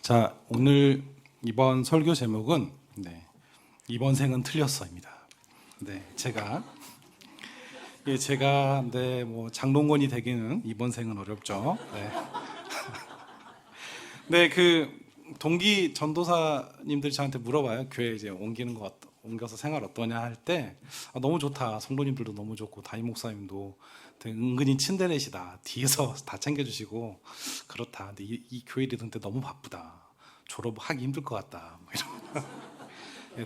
자, 오늘 이번 설교 제목은 이번 생은 틀렸어입니다. 제가 장롱건이 되기는 이번 생은 어렵죠. 그 동기 전도사님들이 저한테 물어봐요. 교회 이제 옮겨서 생활 어떠냐 할 때 너무 좋다. 성도님들도 너무 좋고 담임 목사님도 되게 은근히 친데레시다. 뒤에서 다 챙겨주시고 그렇다. 근데 이 교회 리더한테 너무 바쁘다. 졸업하기 힘들 것 같다.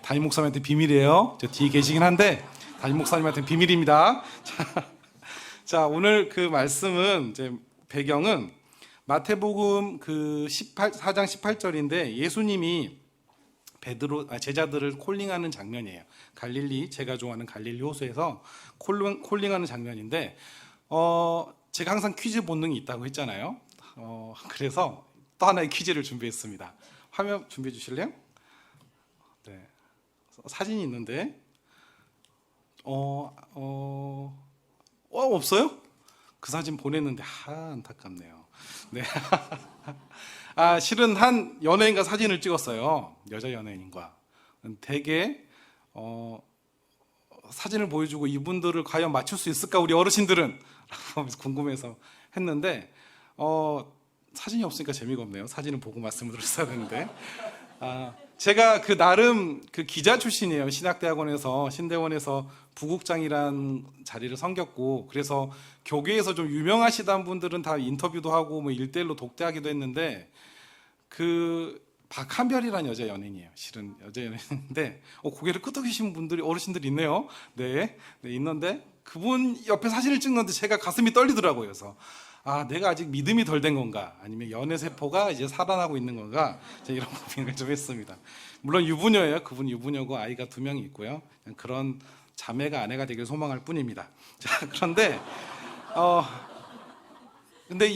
담임 목사님한테 비밀이에요. 저 뒤에 계시긴 한데 담임 목사님한테 비밀입니다. 자, 오늘 그 말씀은 이제 배경은 마태복음 그 4장 18절인데 예수님이 제자들을 콜링하는 장면이에요. 갈릴리, 제가 좋아하는 갈릴리 호수에서 콜링하는 장면인데 제가 항상 퀴즈 본능이 있다고 했잖아요. 그래서 또 하나의 퀴즈를 준비했습니다. 화면 준비해 주실래요? 네, 사진이 있는데 없어요? 그 사진 보냈는데 안타깝네요. 네. 실은 한 연예인과 사진을 찍었어요. 여자 연예인과. 되게 사진을 보여주고 이분들을 과연 맞출 수 있을까 우리 어르신들은 궁금해서 했는데 사진이 없으니까 재미가 없네요. 사진을 보고 말씀을 드렸어야 되는데 제가 그 나름 그 기자 출신이에요. 신학대학원에서 신대원에서 부국장이란 자리를 섬겼고 그래서 교계에서 좀 유명하시던 분들은 다 인터뷰도 하고 뭐 1대1로 독대하기도 했는데 그 박한별이라는 여자 연예인이에요. 실은 여자 연예인인데 고개를 끄덕이시는 분들이 어르신들이 있네요. 네, 있는데 그분 옆에 사진을 찍는데 제가 가슴이 떨리더라고요. 그래서 내가 아직 믿음이 덜 된 건가 아니면 연애 세포가 이제 살아나고 있는 건가 이런 고민을 좀 했습니다. 물론 유부녀예요. 그분 유부녀고 아이가 2명이 있고요. 그런 자매가 아내가 되길 소망할 뿐입니다. 자, 그런데 근데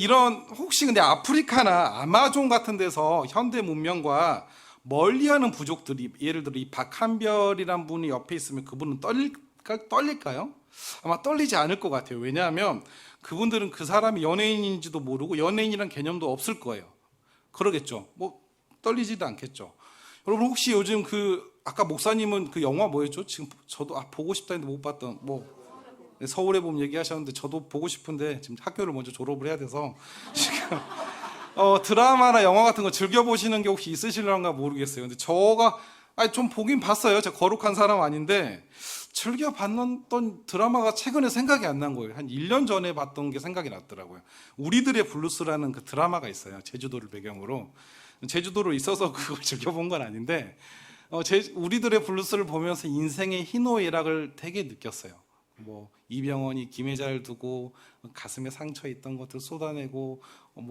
근데 아프리카나 아마존 같은 데서 현대 문명과 멀리하는 부족들이 예를 들어 이 박한별이란 분이 옆에 있으면 그분은 떨릴까요? 아마 떨리지 않을 것 같아요. 왜냐하면 그분들은 그 사람이 연예인인지도 모르고 연예인이란 개념도 없을 거예요. 그러겠죠. 떨리지도 않겠죠. 여러분 혹시 요즘 아까 목사님은 그 영화 뭐였죠? 지금 저도 보고 싶다 했는데 못 봤던 서울의 봄 얘기하셨는데 저도 보고 싶은데 지금 학교를 먼저 졸업을 해야 돼서 지금 드라마나 영화 같은 거 즐겨보시는 게 혹시 있으실런가 모르겠어요. 근데 좀 보긴 봤어요. 제가 거룩한 사람 아닌데 즐겨봤던 드라마가 최근에 생각이 안 난 거예요. 한 1년 전에 봤던 게 생각이 났더라고요. 우리들의 블루스라는 그 드라마가 있어요. 제주도를 배경으로. 제주도로 있어서 그걸 즐겨본 건 아닌데 우리들의 블루스를 보면서 인생의 희노애락을 되게 느꼈어요. 이병헌이 김혜자를 두고 가슴에 상처 있던 것들 쏟아내고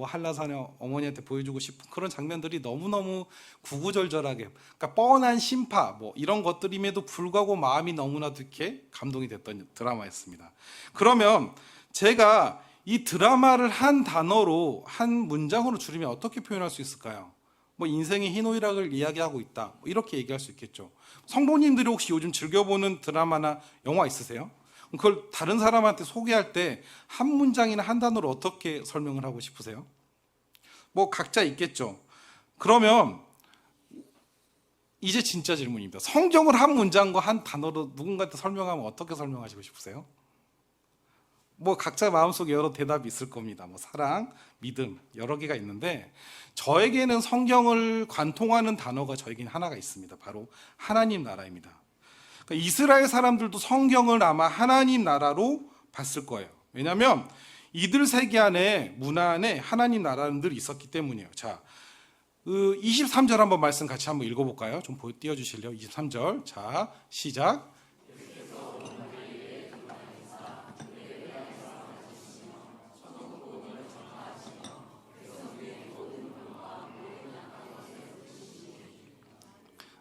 한라산에 어머니한테 보여주고 싶은 그런 장면들이 너무너무 구구절절하게 그러니까 뻔한 심파 이런 것들임에도 불구하고 마음이 너무나도 이렇게 감동이 됐던 드라마였습니다. 그러면 제가 이 드라마를 한 단어로 한 문장으로 줄이면 어떻게 표현할 수 있을까요? 인생의 희노애락을 이야기하고 있다 이렇게 얘기할 수 있겠죠. 성도님들이 혹시 요즘 즐겨보는 드라마나 영화 있으세요? 그걸 다른 사람한테 소개할 때 한 문장이나 한 단어로 어떻게 설명을 하고 싶으세요? 각자 있겠죠. 그러면 이제 진짜 질문입니다. 성경을 한 문장과 한 단어로 누군가한테 설명하면 어떻게 설명하시고 싶으세요? 각자 마음속에 여러 대답이 있을 겁니다. 사랑, 믿음 여러 개가 있는데 저에게는 성경을 관통하는 단어가 저에게는 하나가 있습니다. 바로 하나님 나라입니다. 이스라엘 사람들도 성경을 아마 하나님 나라로 봤을 거예요. 왜냐하면 이들 세계 안에 문화 안에 하나님 나라는 늘 있었기 때문이에요. 자, 23절 한번 말씀 같이 한번 읽어볼까요? 좀 띄워주실래요? 23절. 자, 시작.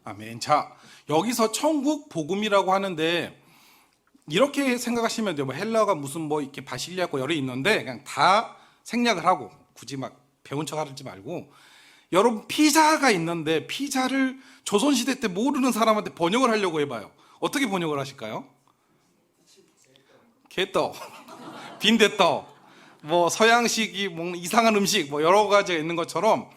아멘. 자, 여기서 천국 복음이라고 하는데 이렇게 생각하시면 돼요. 헬라어가 무슨 이렇게 바실리아고 여러 있는데 그냥 다 생략을 하고 굳이 배운 척 하지 말고 여러분 피자가 있는데 피자를 조선시대 때 모르는 사람한테 번역을 하려고 해봐요. 어떻게 번역을 하실까요? 개떡, 빈대떡, 서양식이 이상한 음식 여러 가지가 있는 것처럼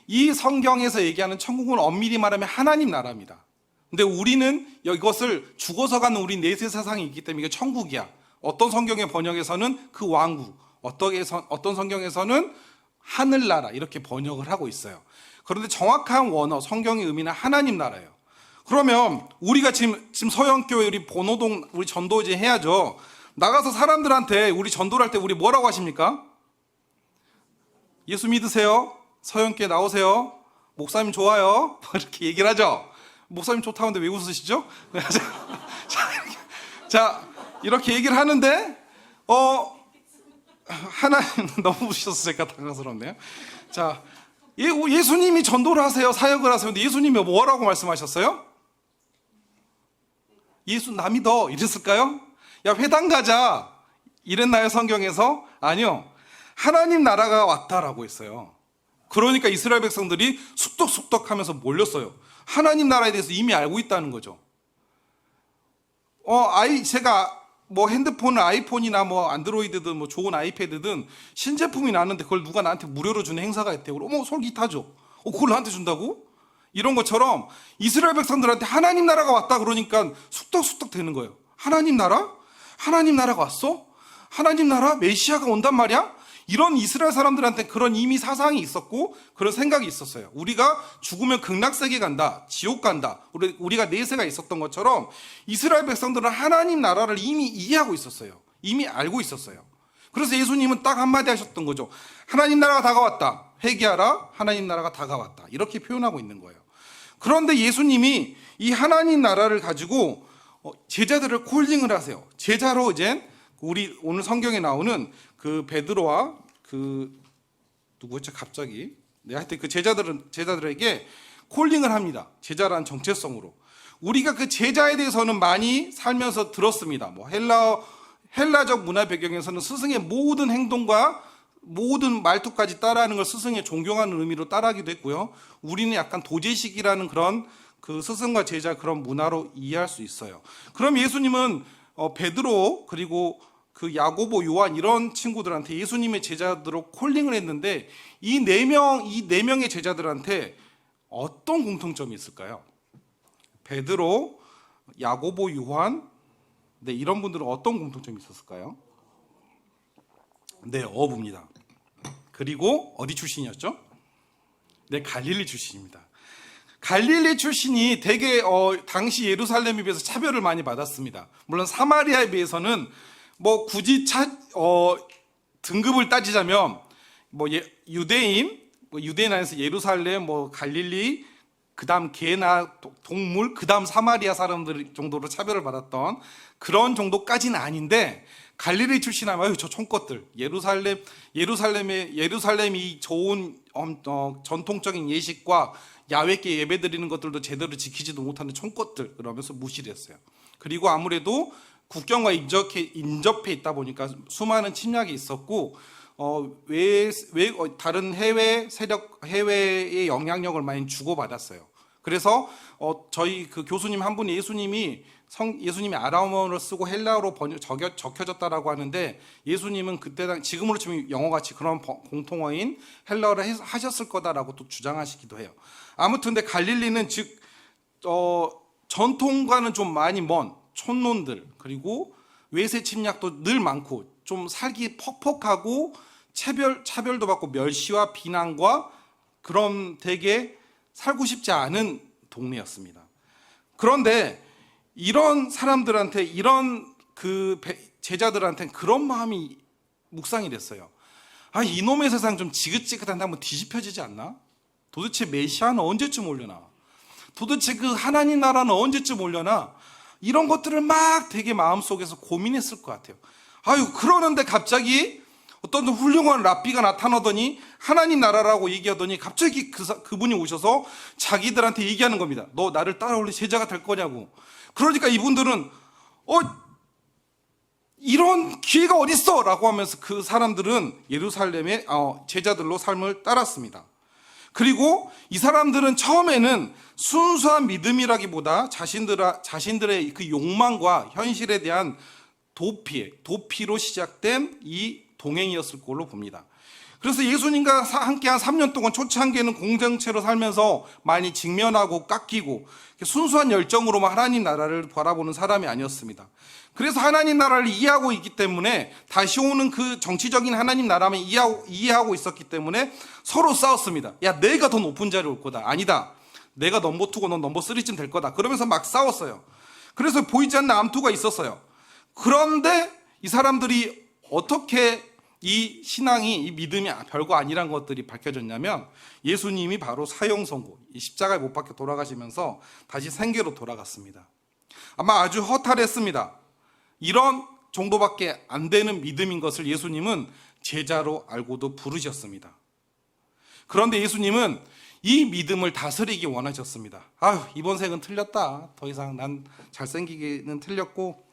이 성경에서 얘기하는 천국은 엄밀히 말하면 하나님 나라입니다. 근데 우리는 이것을 죽어서 가는 우리 내세 세상이 있기 때문에 이게 천국이야. 어떤 성경의 번역에서는 그 왕국, 어떤 성경에서는 하늘나라 이렇게 번역을 하고 있어요. 그런데 정확한 원어, 성경의 의미는 하나님 나라예요. 그러면 우리가 지금 서영교회 우리 본호동 우리 전도 이제 해야죠. 나가서 사람들한테 우리 전도를 할 때 우리 뭐라고 하십니까? 예수 믿으세요? 서영교회 나오세요? 목사님 좋아요? 이렇게 얘기를 하죠. 목사님 좋다는데 왜 웃으시죠? 자, 이렇게 얘기를 하는데 하나님 너무 웃으셨으니까 당황스럽네요. 자, 예수님이 전도를 하세요, 사역을 하세요. 근데 예수님이 뭐라고 말씀하셨어요? 예수 나 믿어 이랬을까요? 야, 회당 가자 이랬나요, 성경에서? 아니요. 하나님 나라가 왔다라고 했어요. 그러니까 이스라엘 백성들이 숙덕숙덕 하면서 몰렸어요. 하나님 나라에 대해서 이미 알고 있다는 거죠. 제가 뭐 핸드폰은 아이폰이나 뭐 안드로이드든 뭐 좋은 아이패드든 신제품이 나왔는데 그걸 누가 나한테 무료로 주는 행사가 있대요. 솔깃하죠. 그걸 나한테 준다고? 이런 것처럼 이스라엘 백성들한테 하나님 나라가 왔다 그러니까 숙덕숙덕 되는 거예요. 하나님 나라? 하나님 나라가 왔어? 하나님 나라? 메시아가 온단 말이야? 이런 이스라엘 사람들한테 그런 이미 사상이 있었고 그런 생각이 있었어요. 우리가 죽으면 극락세계 간다, 지옥 간다, 우리가 내세가 있었던 것처럼 이스라엘 백성들은 하나님 나라를 이미 이해하고 있었어요. 이미 알고 있었어요. 그래서 예수님은 딱 한마디 하셨던 거죠. 하나님 나라가 다가왔다, 회개하라, 하나님 나라가 다가왔다, 이렇게 표현하고 있는 거예요. 그런데 예수님이 이 하나님 나라를 가지고 제자들을 콜링을 하세요. 제자로 이제 우리 오늘 성경에 나오는 그 베드로와 그 누구였죠? 갑자기 하여튼 그 제자들에게 콜링을 합니다. 제자라는 정체성으로. 우리가 그 제자에 대해서는 많이 살면서 들었습니다. 뭐 헬라적 문화 배경에서는 스승의 모든 행동과 모든 말투까지 따라하는 걸 스승의 존경하는 의미로 따라하기도 했고요. 우리는 약간 도제식이라는 그런 그 스승과 제자 그런 문화로 이해할 수 있어요. 그럼 예수님은 베드로 그리고 그 야고보, 요한 이런 친구들한테 예수님의 제자들로 콜링을 했는데 이 네 명의 제자들한테 어떤 공통점이 있을까요? 베드로, 야고보, 요한, 네, 이런 분들은 어떤 공통점이 있었을까요? 네, 어부입니다. 그리고 어디 출신이었죠? 네, 갈릴리 출신입니다. 갈릴리 출신이 되게 당시 예루살렘에 비해서 차별을 많이 받았습니다. 물론 사마리아에 비해서는 뭐 굳이 등급을 따지자면 뭐 유대인 안에서 예루살렘, 뭐 갈릴리, 그다음 개나 동물, 그다음 사마리아 사람들 정도로 차별을 받았던 그런 정도까지는 아닌데 갈릴리 출신하면 저 촌것들 예루살렘이 좋은 전통적인 예식과 야훼께 예배드리는 것들도 제대로 지키지도 못하는 촌것들 그러면서 무시를 했어요. 그리고 아무래도 국경과 인접해 있다 보니까 수많은 침략이 있었고 다른 해외의 영향력을 많이 주고받았어요. 그래서 저희 그 교수님 한 분이 예수님이 아람어를 쓰고 헬라어로 적혀졌다라고 하는데 예수님은 그때 지금으로 치면 영어같이 그런 공통어인 헬라어를 하셨을 거다라고 또 주장하시기도 해요. 아무튼 근데 갈릴리는 즉 전통과는 좀 많이 먼 촌놈들 그리고 외세 침략도 늘 많고 좀 살기 퍽퍽하고 차별도 받고 멸시와 비난과 그런 되게 살고 싶지 않은 동네였습니다. 그런데 이런 사람들한테 이런 그 제자들한테는 그런 마음이 묵상이 됐어요. 이놈의 세상 좀 지긋지긋한데 한번 뒤집혀지지 않나? 도대체 메시아는 언제쯤 오려나? 도대체 그 하나님 나라는 언제쯤 오려나? 이런 것들을 막 되게 마음속에서 고민했을 것 같아요. 그러는데 갑자기 어떤 훌륭한 랍비가 나타나더니 하나님 나라라고 얘기하더니 갑자기 그분이 오셔서 자기들한테 얘기하는 겁니다. 너 나를 따라올 제자가 될 거냐고. 그러니까 이분들은 이런 기회가 어딨어? 라고 하면서 그 사람들은 예루살렘의 제자들로 삶을 따랐습니다. 그리고 이 사람들은 처음에는 순수한 믿음이라기보다 자신들의 그 욕망과 현실에 대한 도피로 시작된 이 동행이었을 걸로 봅니다. 그래서 예수님과 함께 한 3년 동안 초창기에는 공동체로 살면서 많이 직면하고 깎이고 순수한 열정으로만 하나님 나라를 바라보는 사람이 아니었습니다. 그래서 하나님 나라를 이해하고 있기 때문에 다시 오는 그 정치적인 하나님 나라만 이해하고 있었기 때문에 서로 싸웠습니다. 야, 내가 더 높은 자리에 올 거다. 아니다. 내가 넘버 2고 넌 넘버 3쯤 될 거다. 그러면서 막 싸웠어요. 그래서 보이지 않는 암투가 있었어요. 그런데 이 사람들이 어떻게 이 신앙이, 이 믿음이 별거 아니란 것들이 밝혀졌냐면 예수님이 바로 사형 선고, 이 십자가에 못 박혀 돌아가시면서 다시 생계로 돌아갔습니다. 아마 아주 허탈했습니다. 이런 정도밖에 안 되는 믿음인 것을 예수님은 제자로 알고도 부르셨습니다. 그런데 예수님은 이 믿음을 다스리기 원하셨습니다. 아유, 이번 생은 틀렸다. 더 이상 난 잘생기기는 틀렸고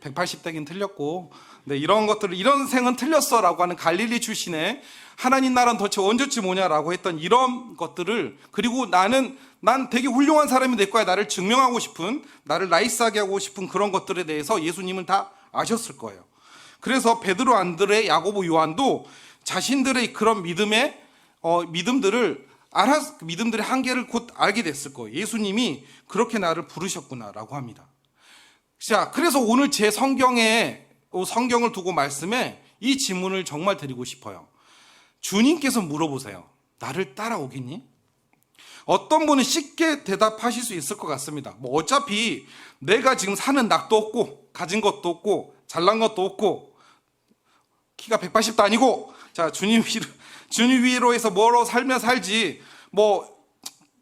180대긴 틀렸고, 네, 이런 것들을, 이런 생은 틀렸어 라고 하는 갈릴리 출신의 하나님 나라는 도대체 언제쯤 오냐라고 했던 이런 것들을, 그리고 난 되게 훌륭한 사람이 될 거야, 나를 증명하고 싶은, 나를 나이스하게 하고 싶은 그런 것들에 대해서 예수님은 다 아셨을 거예요. 그래서 베드로, 안드레, 야고보, 요한도 자신들의 그런 믿음들의 한계를 곧 알게 됐을 거예요. 예수님이 그렇게 나를 부르셨구나라고 합니다. 자, 그래서 오늘 제 성경을 두고 말씀에 이 질문을 정말 드리고 싶어요. 주님께서 물어보세요. 나를 따라오겠니? 어떤 분은 쉽게 대답하실 수 있을 것 같습니다. 뭐 어차피 내가 지금 사는 낙도 없고 가진 것도 없고 잘난 것도 없고 키가 180도 아니고, 자, 주님 위로 해서 뭐로 살면 살지, 뭐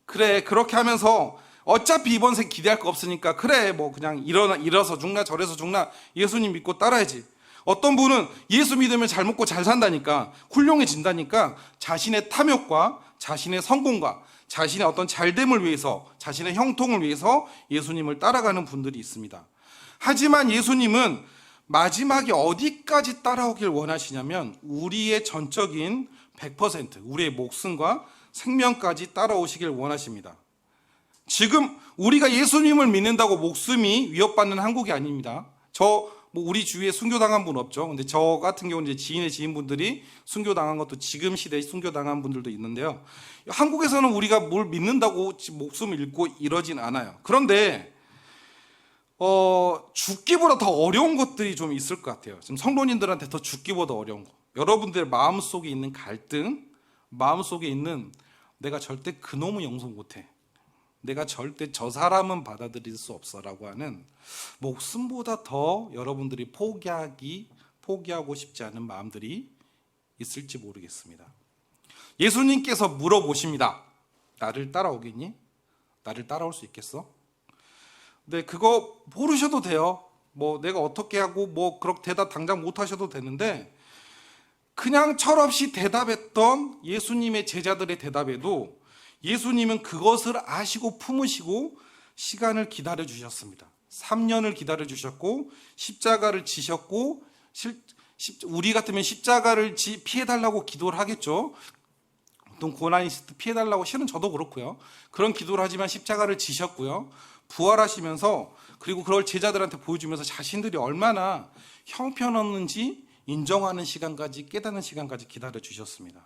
그래, 그렇게 하면서 어차피 이번 생 기대할 거 없으니까 그래, 뭐 그냥 일어서 죽나 저래서 죽나 예수님 믿고 따라야지. 어떤 분은 예수 믿으면 잘 먹고 잘 산다니까, 훌륭해진다니까 자신의 탐욕과 자신의 성공과 자신의 어떤 잘됨을 위해서, 자신의 형통을 위해서 예수님을 따라가는 분들이 있습니다. 하지만 예수님은 마지막에 어디까지 따라오길 원하시냐면 우리의 전적인 100%, 우리의 목숨과 생명까지 따라오시길 원하십니다. 지금 우리가 예수님을 믿는다고 목숨이 위협받는 한국이 아닙니다. 우리 주위에 순교당한 분 없죠. 근데 저 같은 경우는 이제 지인의 지인분들이 순교당한 것도 지금 시대에 순교당한 분들도 있는데요. 한국에서는 우리가 뭘 믿는다고 목숨을 잃고 이러진 않아요. 그런데 죽기보다 더 어려운 것들이 좀 있을 것 같아요. 지금 성도님들한테 더 죽기보다 어려운 거. 여러분들의 마음속에 있는 갈등, 마음속에 있는 내가 절대 그놈은 용서 못해, 내가 절대 저 사람은 받아들일 수 없어라고 하는, 목숨보다 더 여러분들이 포기하고 싶지 않은 마음들이 있을지 모르겠습니다. 예수님께서 물어보십니다. 나를 따라오겠니? 나를 따라올 수 있겠어? 네, 그거 모르셔도 돼요. 뭐 내가 어떻게 하고 뭐 그렇게 대답 당장 못 하셔도 되는데, 그냥 철없이 대답했던 예수님의 제자들의 대답에도 예수님은 그것을 아시고 품으시고 시간을 기다려 주셨습니다. 3년을 기다려 주셨고 십자가를 지셨고, 우리 같으면 십자가를 피해달라고 기도를 하겠죠. 보통 고난이 있을 때 피해달라고, 실은 저도 그렇고요. 그런 기도를 하지만 십자가를 지셨고요. 부활하시면서, 그리고 그걸 제자들한테 보여주면서 자신들이 얼마나 형편없는지 인정하는 시간까지, 깨닫는 시간까지 기다려 주셨습니다.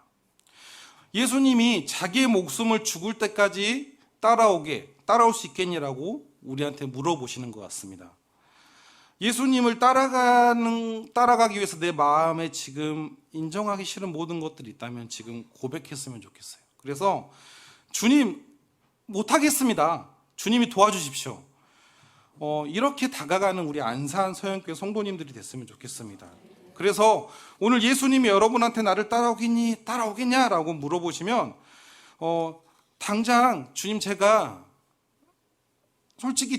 예수님이 자기의 목숨을 죽을 때까지 따라올 수 있겠냐라고 우리한테 물어보시는 것 같습니다. 예수님을 따라가기 위해서 내 마음에 지금 인정하기 싫은 모든 것들이 있다면 지금 고백했으면 좋겠어요. 그래서 주님, 못하겠습니다. 주님이 도와주십시오. 이렇게 다가가는 우리 안산 서영교회 성도님들이 됐으면 좋겠습니다. 그래서 오늘 예수님이 여러분한테 나를 따라오겠냐라고 물어보시면 당장 주님, 제가 솔직히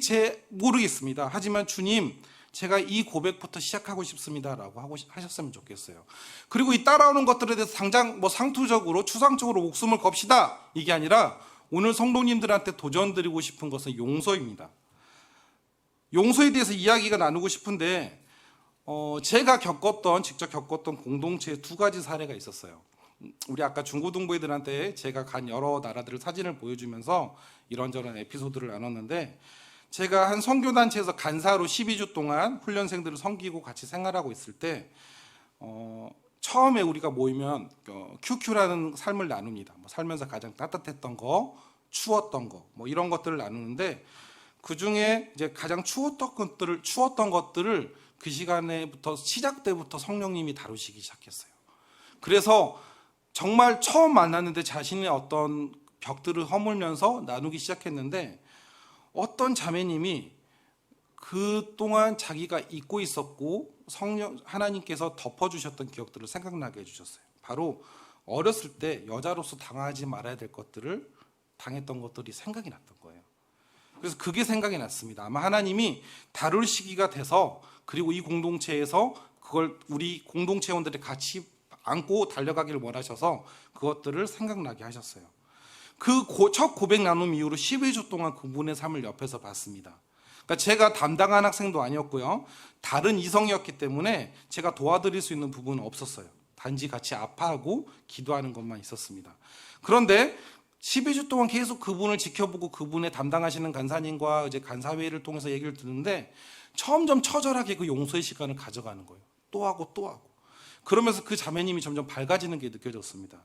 모르겠습니다. 하지만 주님, 제가 이 고백부터 시작하고 싶습니다라고 하셨으면 좋겠어요. 그리고 이 따라오는 것들에 대해서 당장 상투적으로 추상적으로 목숨을 겁시다, 이게 아니라 오늘 성도님들한테 도전드리고 싶은 것은 용서입니다. 용서에 대해서 이야기가 나누고 싶은데, 제가 직접 겪었던 공동체의 2가지 사례가 있었어요. 우리 아까 중고등부 애들한테 제가 간 여러 나라들을 사진을 보여주면서 이런저런 에피소드를 나눴는데, 제가 한 선교단체에서 간사로 12주 동안 훈련생들을 섬기고 같이 생활하고 있을 때 처음에 우리가 모이면 QQ라는 삶을 나눕니다. 뭐 살면서 가장 따뜻했던 거, 추웠던 거, 뭐 이런 것들을 나누는데 그 중에 이제 가장 추웠던 것들을 그 시간에부터 시작 때부터 성령님이 다루시기 시작했어요. 그래서 정말 처음 만났는데 자신의 어떤 벽들을 허물면서 나누기 시작했는데 어떤 자매님이 그동안 자기가 잊고 있었고 하나님께서 덮어주셨던 기억들을 생각나게 해주셨어요. 바로 어렸을 때 여자로서 당하지 말아야 될 것들을 당했던 것들이 생각이 났던 거예요. 그래서 그게 생각이 났습니다. 아마 하나님이 다룰 시기가 돼서 그리고 이 공동체에서 그걸 우리 공동체원들이 같이 안고 달려가기를 원하셔서 그것들을 생각나게 하셨어요. 그 첫 고백 나눔 이후로 12주 동안 그분의 삶을 옆에서 봤습니다. 그러니까 제가 담당한 학생도 아니었고요. 다른 이성이었기 때문에 제가 도와드릴 수 있는 부분은 없었어요. 단지 같이 아파하고 기도하는 것만 있었습니다. 그런데 12주 동안 계속 그분을 지켜보고 그분의 담당하시는 간사님과 이제 간사회의를 통해서 얘기를 듣는데 점점 처절하게 그 용서의 시간을 가져가는 거예요. 또 하고 또 하고. 그러면서 그 자매님이 점점 밝아지는 게 느껴졌습니다.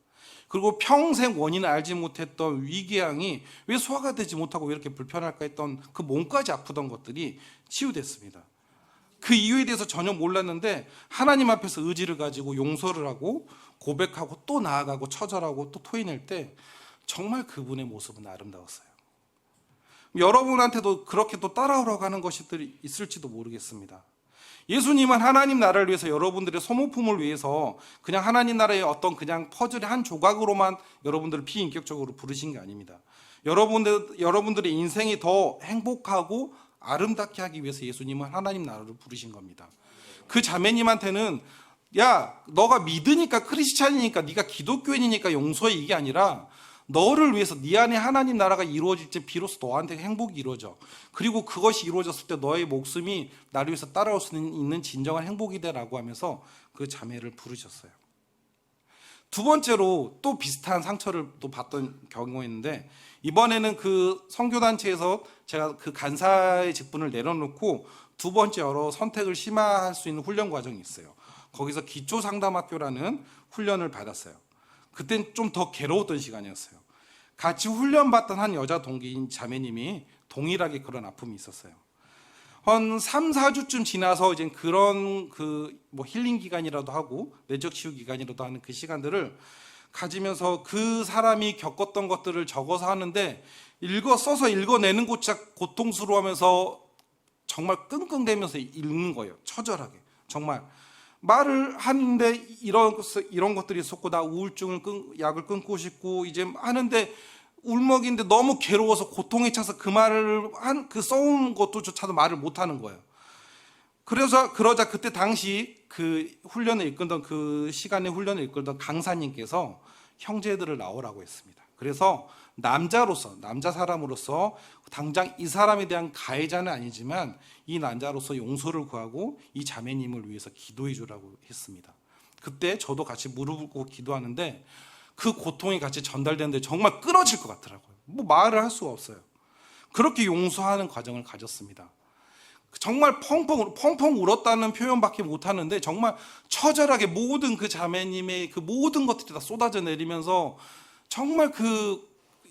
그리고 평생 원인을 알지 못했던 위궤양이 왜 소화가 되지 못하고 왜 이렇게 불편할까 했던 그 몸까지 아프던 것들이 치유됐습니다. 그 이유에 대해서 전혀 몰랐는데 하나님 앞에서 의지를 가지고 용서를 하고 고백하고 또 나아가고 처절하고 또 토해낼 때 정말 그분의 모습은 아름다웠어요. 여러분한테도 그렇게 또 따라오라고 하는 것들이 있을지도 모르겠습니다. 예수님은 하나님 나라를 위해서 여러분들의 소모품을 위해서 그냥 하나님 나라의 어떤 그냥 퍼즐의 한 조각으로만 여러분들을 비인격적으로 부르신 게 아닙니다. 여러분들의 인생이 더 행복하고 아름답게 하기 위해서 예수님은 하나님 나라를 부르신 겁니다. 그 자매님한테는 야, 너가 믿으니까 크리스찬이니까 네가 기독교인이니까 용서해 이게 아니라 너를 위해서 네 안에 하나님 나라가 이루어질 때 비로소 너한테 행복이 이루어져. 그리고 그것이 이루어졌을 때 너의 목숨이 나를 위해서 따라올 수 있는 진정한 행복이다라고 하면서 그 자매를 부르셨어요. 두 번째로 또 비슷한 상처를 또 받던 경우였는데 이번에는 그 선교단체에서 제가 그 간사의 직분을 내려놓고 두 번째 여러 선택을 심화할 수 있는 훈련 과정이 있어요. 거기서 기초상담학교라는 훈련을 받았어요. 그땐 좀 더 괴로웠던 시간이었어요. 같이 훈련받던 한 여자 동기인 자매님이 동일하게 그런 아픔이 있었어요. 한 3, 4주쯤 지나서 이제 그런 뭐 힐링 기간이라도 하고 내적 치유 기간이라도 하는 그 시간들을 가지면서 그 사람이 겪었던 것들을 적어서 하는데 써서 읽어내는 것조차 고통스러워하면서 정말 끙끙대면서 읽는 거예요. 처절하게. 정말. 말을 하는데 이런 것들이 있었고 나 우울증을 약을 끊고 싶고 이제 하는데 울먹이는데 너무 괴로워서 고통에 차서 그 말을 그 써온 것도조차도 말을 못 하는 거예요. 그러자 그때 당시 그 훈련을 이끌던 그 시간에 훈련을 이끌던 강사님께서 형제들을 나오라고 했습니다. 그래서 남자 사람으로서 당장 이 사람에 대한 가해자는 아니지만 이 남자로서 용서를 구하고 이 자매님을 위해서 기도해 주라고 했습니다. 그때 저도 같이 무릎을 꿇고 기도하는데 그 고통이 같이 전달되는데 정말 끊어질 것 같더라고요. 뭐 말을 할 수가 없어요. 그렇게 용서하는 과정을 가졌습니다. 정말 펑펑 울었다는 표현밖에 못하는데 정말 처절하게 모든 그 자매님의 그 모든 것들이 다 쏟아져 내리면서 정말 그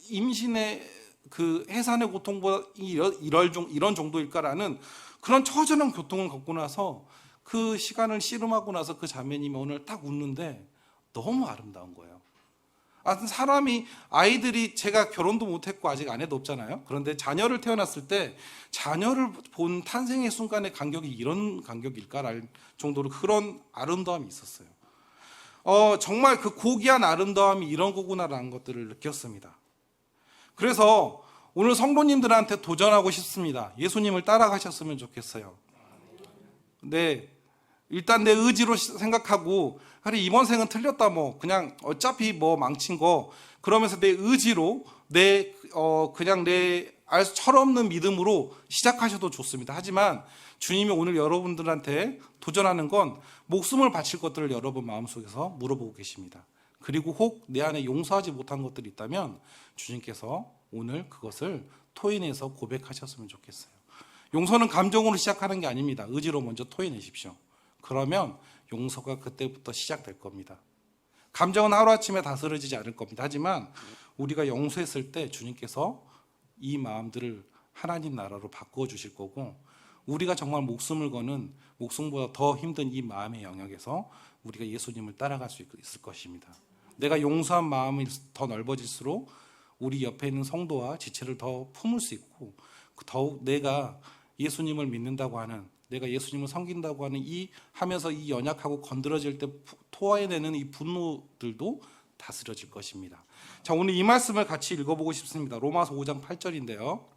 임신의 그 해산의 고통보다 이런 정도일까라는 그런 처절한 고통을 겪고 나서 그 시간을 씨름하고 나서 그 자매님이 오늘 딱 웃는데 너무 아름다운 거예요. 아이들이 제가 결혼도 못했고 아직 아내도 없잖아요. 그런데 자녀를 태어났을 때 자녀를 본 탄생의 순간의 간격이 이런 간격일까랄 정도로 그런 아름다움이 있었어요. 정말 그 고귀한 아름다움이 이런 거구나라는 것들을 느꼈습니다. 그래서 오늘 성도님들한테 도전하고 싶습니다. 예수님을 따라가셨으면 좋겠어요. 네, 일단 내 의지로 생각하고 그래 이번 생은 틀렸다 뭐 그냥 어차피 뭐 망친 거 그러면서 내 의지로 그냥 내 철없는 믿음으로 시작하셔도 좋습니다. 하지만 주님이 오늘 여러분들한테 도전하는 건 목숨을 바칠 것들을 여러분 마음속에서 물어보고 계십니다. 그리고 혹 내 안에 용서하지 못한 것들이 있다면 주님께서 오늘 그것을 토해내서 고백하셨으면 좋겠어요. 용서는 감정으로 시작하는 게 아닙니다. 의지로 먼저 토해내십시오. 그러면 용서가 그때부터 시작될 겁니다. 감정은 하루아침에 다스려지지 않을 겁니다. 하지만 우리가 용서했을 때 주님께서 이 마음들을 하나님 나라로 바꾸어 주실 거고, 우리가 정말 목숨을 거는 목숨보다 더 힘든 이 마음의 영역에서 우리가 예수님을 따라갈 수 있을 것입니다. 내가 용서한 마음이 더 넓어질수록 우리 옆에 있는 성도와 지체를 더 품을 수 있고, 더욱 내가 예수님을 믿는다고 하는, 내가 예수님을 섬긴다고 하는 이 하면서 이 연약하고 건드려질 때 토해내는 이 분노들도 다스려질 것입니다. 자, 오늘 이 말씀을 같이 읽어보고 싶습니다. 로마서 5장 8절인데요.